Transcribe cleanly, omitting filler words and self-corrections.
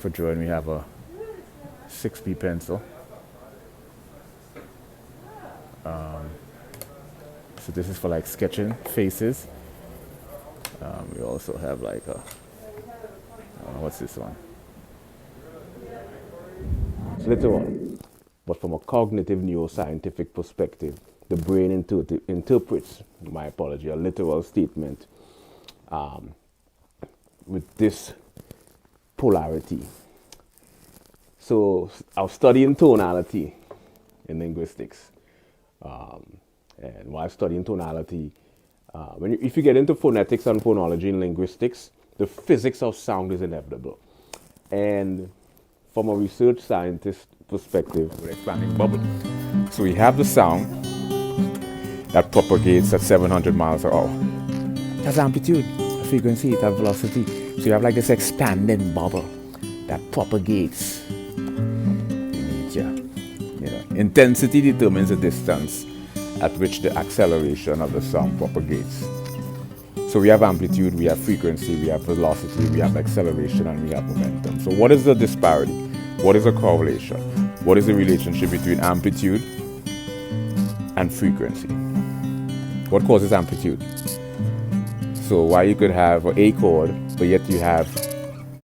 For drawing, we have a 6B pencil. So this is for like sketching faces. We also have like a, what's this one? It's literal, but from a cognitive neuroscientific perspective, the brain interprets, my apology, a literal statement with this polarity. So I was studying tonality in linguistics. And while studying tonality, if you get into phonetics and phonology in linguistics, the physics of sound is inevitable. And from a research scientist perspective, With expanding bubble. So we have the sound that propagates at 700 miles per hour. That's amplitude, frequency, that velocity. So you have like this expanding bubble that propagates. Intensity determines the distance at which the acceleration of the sound propagates. So we have amplitude, we have frequency, we have velocity, we have acceleration, and we have momentum. So what is the disparity? What is the correlation? What is the relationship between amplitude and frequency? What causes amplitude? So why you could have an A chord, but yet you have